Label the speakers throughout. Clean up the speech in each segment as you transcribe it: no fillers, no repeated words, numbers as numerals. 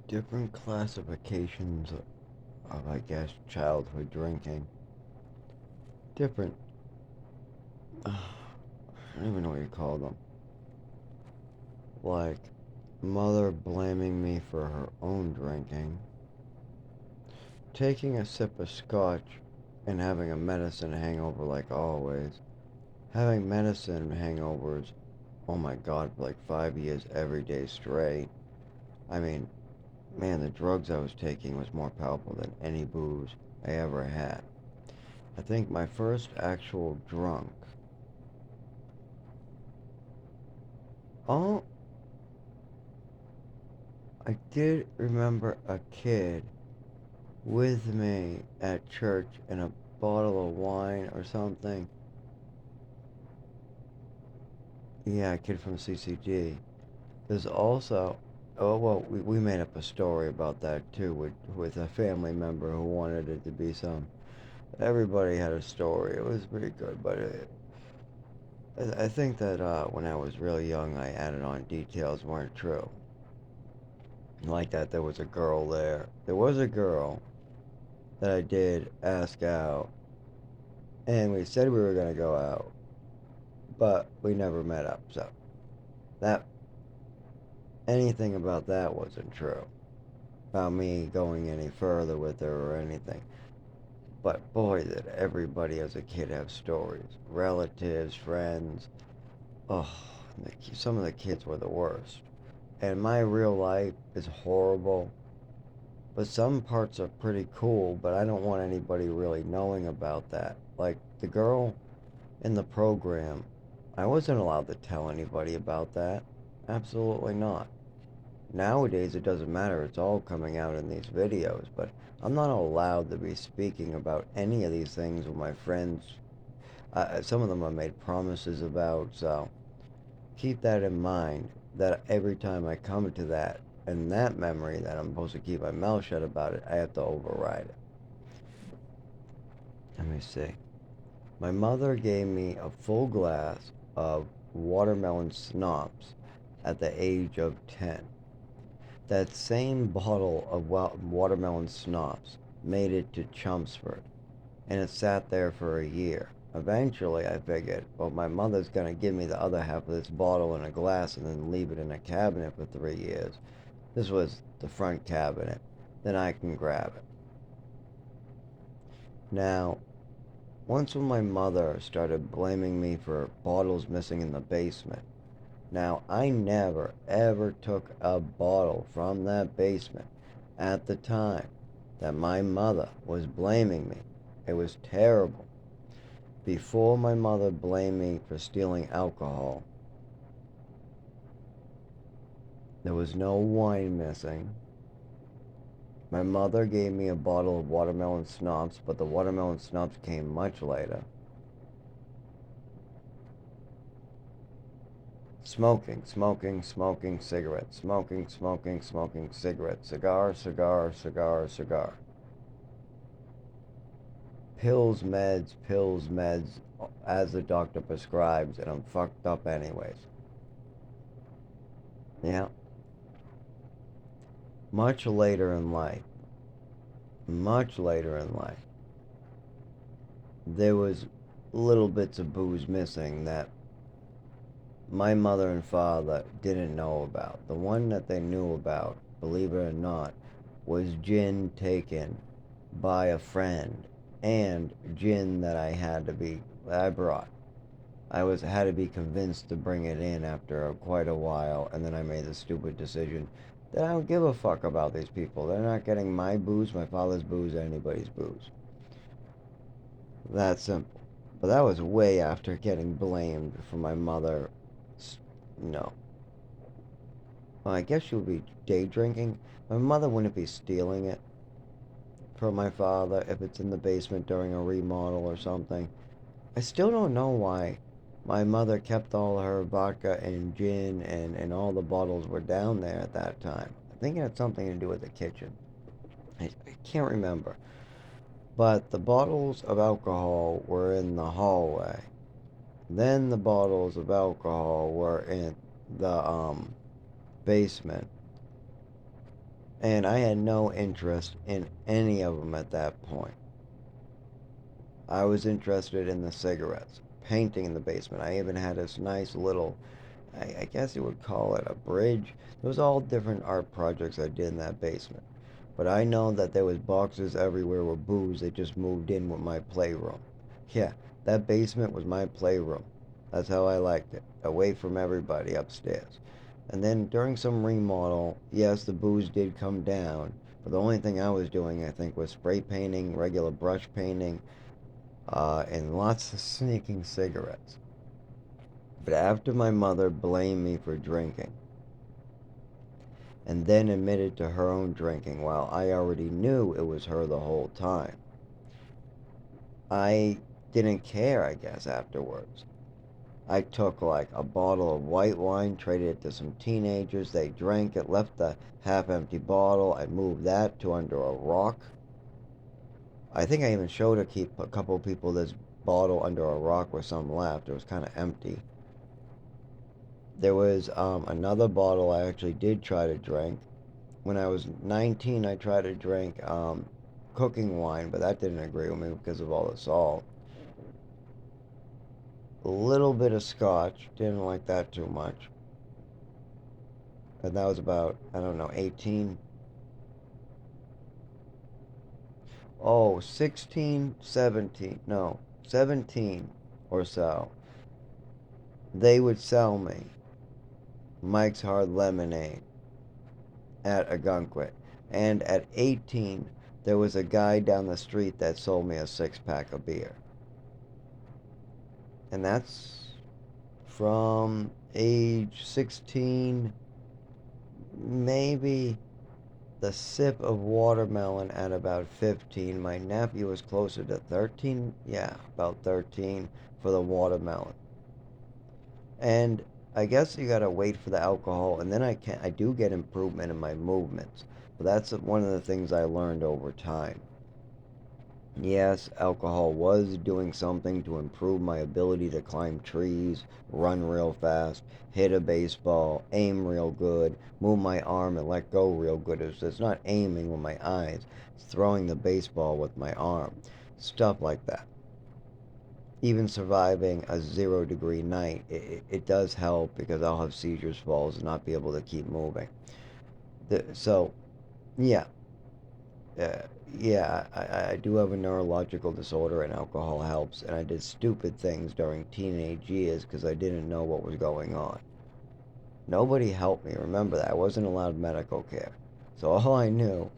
Speaker 1: different classifications of, I guess, childhood drinking. Different, I don't even know what you call them. Like, mother blaming me for her own drinking, taking a sip of scotch and having a medicine hangover like always, having medicine hangovers, oh my god, for like 5 years every day straight. I mean, man, the drugs I was taking was more powerful than any booze I ever had. I think my first actual drunk. Oh, I did remember a kid with me at church and a bottle of wine or something. Yeah, a kid from CCD. There's also, oh well, we made up a story about that too with a family member who wanted it to be some. Everybody had a story. It was pretty good, but I think that when I was really young, I added on details weren't true. Like that, there was a girl there. There was a girl that I did ask out, and we said we were gonna go out, but we never met up. So that anything about that wasn't true. About me going any further with her or anything. But boy, did everybody as a kid have stories. Relatives, friends. Oh, some of the kids were the worst. And my real life is horrible, but some parts are pretty cool, but I don't want anybody really knowing about that. Like the girl in the program, I wasn't allowed to tell anybody about that. Absolutely not. Nowadays, it doesn't matter. It's all coming out in these videos, but I'm not allowed to be speaking about any of these things with my friends. Some of them I made promises about, so keep that in mind that every time I come to that and that memory that I'm supposed to keep my mouth shut about it, I have to override it. Let me see. My mother gave me a full glass of watermelon schnapps at the age of 10. That same bottle of watermelon schnapps made it to Chelmsford, and it sat there for a year. Eventually, I figured, well, my mother's going to give me the other half of this bottle in a glass and then leave it in a cabinet for 3 years. This was the front cabinet. Then I can grab it. Now, once when my mother started blaming me for bottles missing in the basement. Now, I never ever took a bottle from that basement at the time that my mother was blaming me. It was terrible. Before my mother blamed me for stealing alcohol, there was no wine missing. My mother gave me a bottle of watermelon schnapps, but the watermelon schnapps came much later. Smoking, smoking, smoking cigarettes, smoking, smoking, smoking cigarettes, cigar, cigar, cigar, cigar. Pills, meds, as the doctor prescribes, and I'm fucked up anyways. Yeah. Much later in life, much later in life, there was little bits of booze missing that my mother and father didn't know about. The one that they knew about, believe it or not, was gin taken by a friend and gin that I brought. I was had to be convinced to bring it in after quite a while, and then I made the stupid decision that I don't give a fuck about these people. They're not getting my booze, my father's booze, or anybody's booze. That simple. But that was way after getting blamed for my mother. No. Well, I guess she would be day drinking. My mother wouldn't be stealing it from my father if it's in the basement during a remodel or something. I still don't know why my mother kept all her vodka and gin and all the bottles were down there at that time. I think it had something to do with the kitchen. I can't remember. But the bottles of alcohol were in the hallway. Then the bottles of alcohol were in the basement. And I had no interest in any of them at that point. I was interested in the cigarettes, painting in the basement. I even had this nice little, I guess you would call it a bridge. It was all different art projects I did in that basement. But I know that there was boxes everywhere with booze that just moved in with my playroom. Yeah, that basement was my playroom. That's how I liked it, away from everybody upstairs. And then during some remodel, yes, the booze did come down, but the only thing I was doing, I think, was spray painting, regular brush painting, and lots of sneaking cigarettes. But after my mother blamed me for drinking, and then admitted to her own drinking while I already knew it was her the whole time, I didn't care, I guess, afterwards. I took like a bottle of white wine, traded it to some teenagers. They drank it, left the half empty bottle. I moved that to under a rock. I think I even showed a couple of people this bottle under a rock with some left. It was kind of empty. There was another bottle I actually did try to drink. When I was 19, I tried to drink cooking wine, but that didn't agree with me because of all the salt. A little bit of scotch, didn't like that too much. And that was about, I don't know, 18. Oh, 16, 17. No, 17 or so. They would sell me Mike's Hard Lemonade at a gunquit. And at 18, there was a guy down the street that sold me a six pack of beer. And that's from age 16, maybe the sip of watermelon at about 15. My nephew was closer to 13. Yeah, about 13 for the watermelon. And I guess you gotta wait for the alcohol, and then I do get improvement in my movements. But that's one of the things I learned over time. Yes, alcohol was doing something to improve my ability to climb trees, run real fast, hit a baseball, aim real good, move my arm and let go real good. It's not aiming with my eyes, it's throwing the baseball with my arm. Stuff like that. Even surviving a 0 degree night, it does help because I'll have seizures, falls, and not be able to keep moving. So, yeah, uh, yeah, I do have a neurological disorder, and alcohol helps. And I did stupid things during teenage years because I didn't know what was going on. Nobody helped me. Remember that I wasn't allowed medical care, so all I knew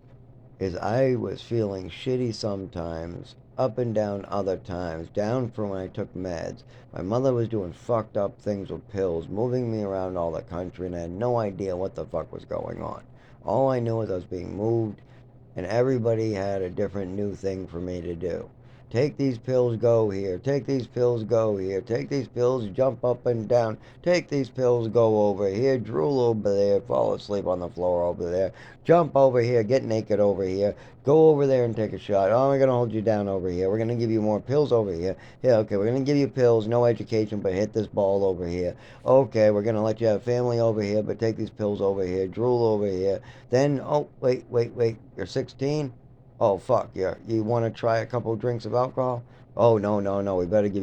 Speaker 1: is I was feeling shitty sometimes, up and down other times, down from when I took meds. My mother was doing fucked up things with pills, moving me around all the country, and I had no idea what the fuck was going on. All I knew was I was being moved, and everybody had a different new thing for me to do. Take these pills, go here. Take these pills, go here. Take these pills, jump up and down. Take these pills, go over here. Drool over there. Fall asleep on the floor over there. Jump over here. Get naked over here. Go over there and take a shot. Oh, we're going to hold you down over here. We're going to give you more pills over here. Yeah, okay, we're going to give you pills. No education, but hit this ball over here. Okay, we're going to let you have family over here, but take these pills over here. Drool over here. Then, oh, wait. You're 16? Oh, fuck, you want to try a couple drinks of alcohol? Oh, no. We better give